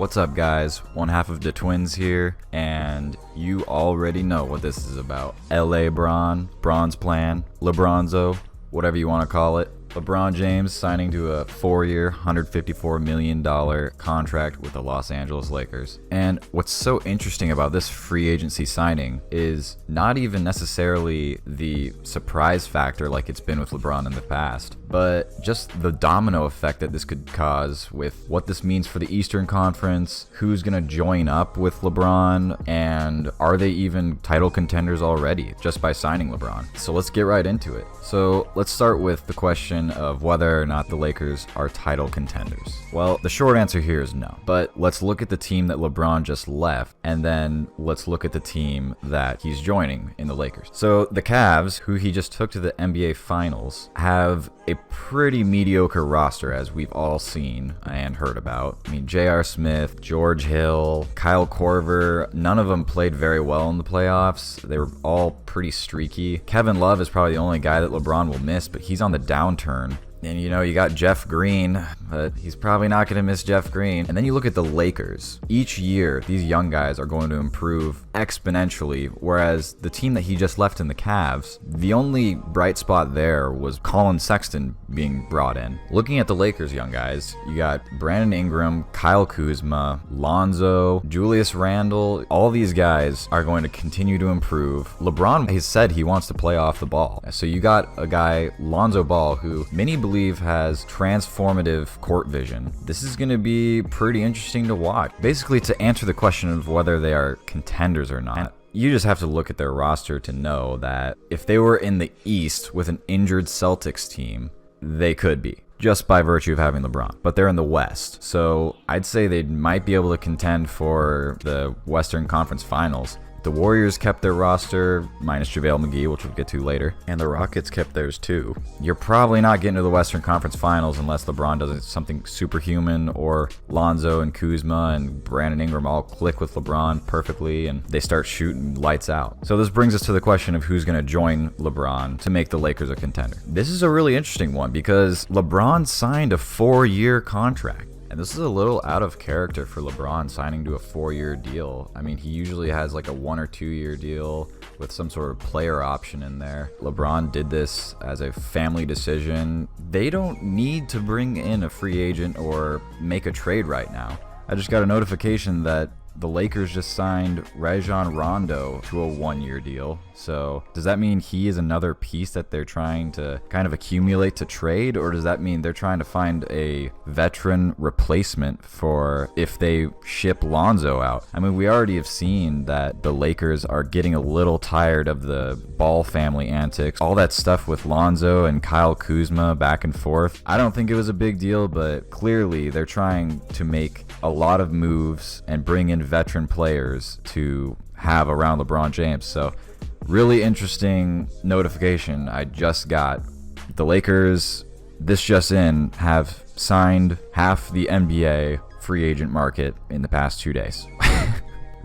What's up, guys? One half of the Twins here, and you already know what this is about. LA Bron, Bron's plan, LeBronzo, whatever you want to call it. LeBron James signing to a 4-year, $154 million contract with the Los Angeles Lakers. And what's so interesting about this free agency signing is not even necessarily the surprise factor like it's been with LeBron in the past, but just the domino effect that this could cause with what this means for the Eastern Conference, who's going to join up with LeBron, and are they even title contenders already just by signing LeBron? So let's get right into it. So let's start with the question of whether or not the Lakers are title contenders. Well, the short answer here is no. But let's look at the team that LeBron just left, and then let's look at the team that he's joining in the Lakers. So the Cavs, who he just took to the NBA Finals, have a pretty mediocre roster, as we've all seen and heard about. I mean, J.R. Smith, George Hill, Kyle Korver, none of them played very well in the playoffs. They were all pretty streaky. Kevin Love is probably the only guy that LeBron will miss, but he's on the downturn. And you got Jeff Green, but he's probably not going to miss Jeff Green. And then you look at the Lakers. Each year, these young guys are going to improve exponentially, whereas the team that he just left in the Cavs, the only bright spot there was Colin Sexton being brought in. Looking at the Lakers young guys, you got Brandon Ingram, Kyle Kuzma, Lonzo, Julius Randle. All these guys are going to continue to improve. LeBron has said he wants to play off the ball. So you got a guy, Lonzo Ball, who many believe has transformative court vision. This is going to be pretty interesting to watch. Basically, to answer the question of whether they are contenders or not, you just have to look at their roster to know that if they were in the East with an injured Celtics team, they could be, just by virtue of having LeBron. But they're in the West, so I'd say they might be able to contend for the Western Conference Finals. The Warriors kept their roster, minus JaVale McGee, which we'll get to later, and the Rockets kept theirs too. You're probably not getting to the Western Conference Finals unless LeBron does something superhuman, or Lonzo and Kuzma and Brandon Ingram all click with LeBron perfectly and they start shooting lights out. So this brings us to the question of who's going to join LeBron to make the Lakers a contender. This is a really interesting one because LeBron signed a 4-year contract. And this is a little out of character for LeBron signing to a 4-year deal. I mean, he usually has like a 1 or 2 year deal with some sort of player option in there. LeBron did this as a family decision. They don't need to bring in a free agent or make a trade right now. I just got a notification that the Lakers just signed RAJON Rondo to a 1-year deal. So does that mean he is another piece that they're trying to kind of accumulate to trade? Or does that mean they're trying to find a veteran replacement for if they ship Lonzo out? I mean, we already have seen that the Lakers are getting a little tired of the Ball family antics. All that stuff with Lonzo and Kyle Kuzma back and forth. I don't think it was a big deal, but clearly they're trying to make a lot of moves and bring in veteran players to have around LeBron James. So really interesting notification I just got. The Lakers, this just in, have signed half the NBA free agent market in the past 2 days.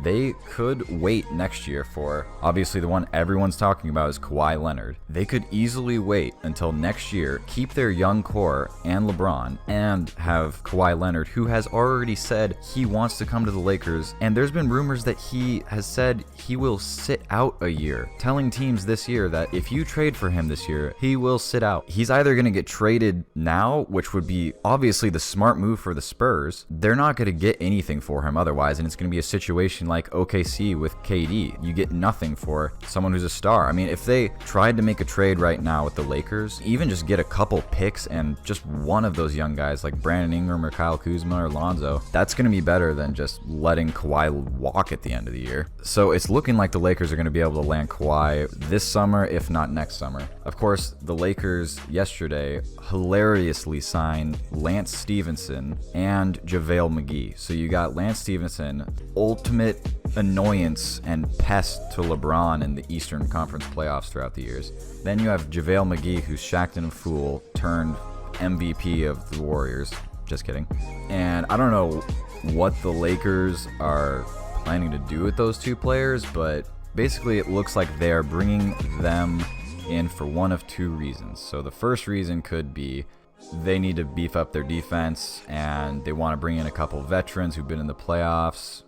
They could wait next year for, obviously the one everyone's talking about is Kawhi Leonard. They could easily wait until next year, keep their young core and LeBron, and have Kawhi Leonard, who has already said he wants to come to the Lakers. And there's been rumors that he has said he will sit out a year, telling teams this year that if you trade for him this year, he will sit out. He's either going to get traded now, which would be obviously the smart move for the Spurs. They're not going to get anything for him otherwise, and it's going to be a situation like OKC with KD. You get nothing for someone who's a star. I mean, if they tried to make a trade right now with the Lakers, even just get a couple picks and just one of those young guys like Brandon Ingram or Kyle Kuzma or Lonzo, that's going to be better than just letting Kawhi walk at the end of the year. So it's looking like the Lakers are going to be able to land Kawhi this summer, if not next summer. Of course, the Lakers yesterday hilariously signed Lance Stevenson and JaVale McGee. So you got Lance Stevenson, ultimate annoyance and pest to LeBron in the Eastern Conference playoffs throughout the years. Then you have JaVale McGee, who's Shaqtin' a Fool turned MVP of the Warriors. Just kidding. And I don't know what the Lakers are planning to do with those two players, but basically it looks like they're bringing them in for one of two reasons. So the first reason could be they need to beef up their defense, and they want to bring in a couple veterans who've been in the playoffs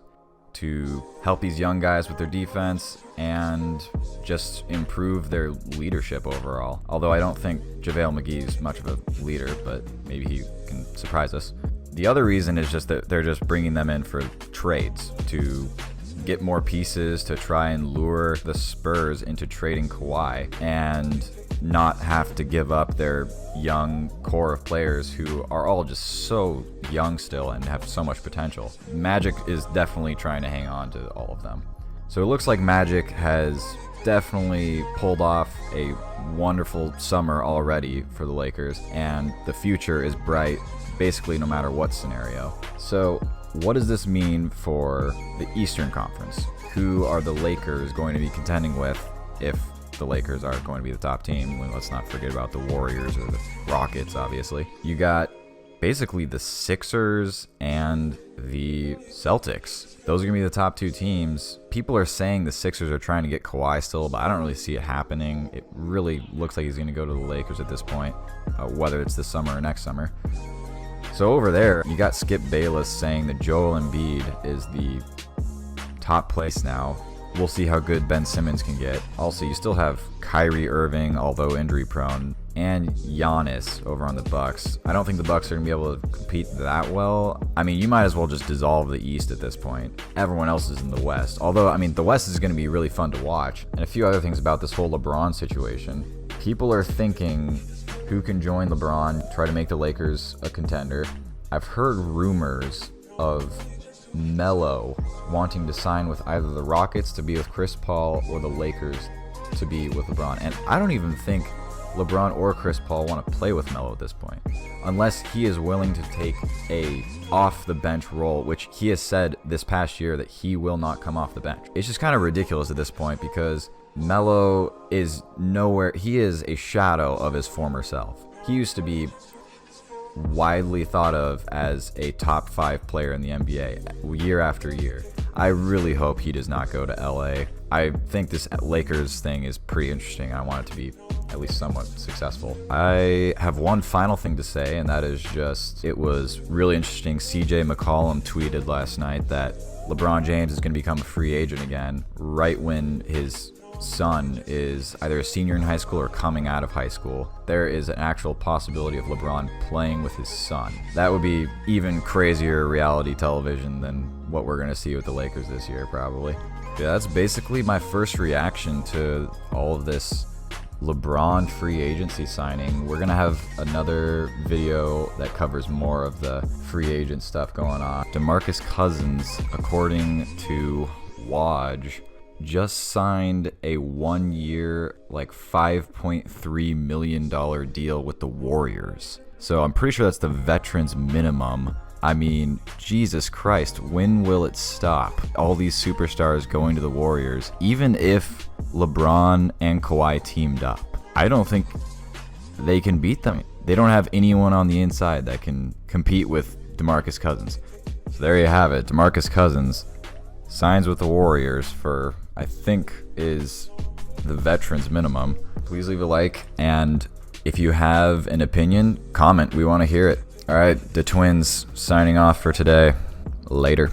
to help these young guys with their defense and just improve their leadership overall. Although I don't think JaVale McGee is much of a leader, but maybe he can surprise us. The other reason is just that they're just bringing them in for trades to get more pieces to try and lure the Spurs into trading Kawhi and not have to give up their young core of players who are all just so young still and have so much potential. Magic is definitely trying to hang on to all of them. So it looks like Magic has definitely pulled off a wonderful summer already for the Lakers, and the future is bright basically no matter what scenario. So what does this mean for the Eastern Conference? Who are the Lakers going to be contending with if the Lakers are going to be the top team? Let's not forget about the Warriors or the Rockets, obviously. You got basically the Sixers and the Celtics. Those are going to be the top two teams. People are saying the Sixers are trying to get Kawhi still, but I don't really see it happening. It really looks like he's going to go to the Lakers at this point, whether it's this summer or next summer. So over there, you got Skip Bayless saying that Joel Embiid is the top place now. We'll see how good Ben Simmons can get. Also, you still have Kyrie Irving, although injury prone, and Giannis over on the Bucks. I don't think the Bucks are going to be able to compete that well. I mean, you might as well just dissolve the East at this point. Everyone else is in the West. Although, I mean, the West is going to be really fun to watch. And a few other things about this whole LeBron situation. People are thinking who can join LeBron, try to make the Lakers a contender. I've heard rumors of Melo wanting to sign with either the Rockets to be with Chris Paul or the Lakers to be with LeBron. And I don't even think LeBron or Chris Paul want to play with Melo at this point, unless he is willing to take a off the bench role, which he has said this past year that he will not come off the bench. It's just kind of ridiculous at this point because Melo is nowhere. He is a shadow of his former self. He used to be widely thought of as a top 5 player in the NBA year after year. I really hope he does not go to LA. I think this Lakers thing is pretty interesting. I want it to be at least somewhat successful. I have one final thing to say, and that is just, it was really interesting. CJ McCollum tweeted last night that LeBron James is going to become a free agent again right when his son is either a senior in high school or coming out of high school. There is an actual possibility of LeBron playing with his son. That would be even crazier reality television than what we're going to see with the Lakers this year, probably. Yeah, that's basically my first reaction to all of this LeBron free agency signing. We're going to have another video that covers more of the free agent stuff going on. DeMarcus Cousins, according to Woj, just signed a 1-year, like $5.3 million deal with the Warriors. So I'm pretty sure that's the veterans minimum. I mean, Jesus Christ, when will it stop? All these superstars going to the Warriors, even if LeBron and Kawhi teamed up. I don't think they can beat them. They don't have anyone on the inside that can compete with DeMarcus Cousins. So there you have it. DeMarcus Cousins signs with the Warriors for, I think, is the veterans minimum. Please leave a like, and if you have an opinion, comment. We want to hear it. All right, the Twins signing off for today. Later.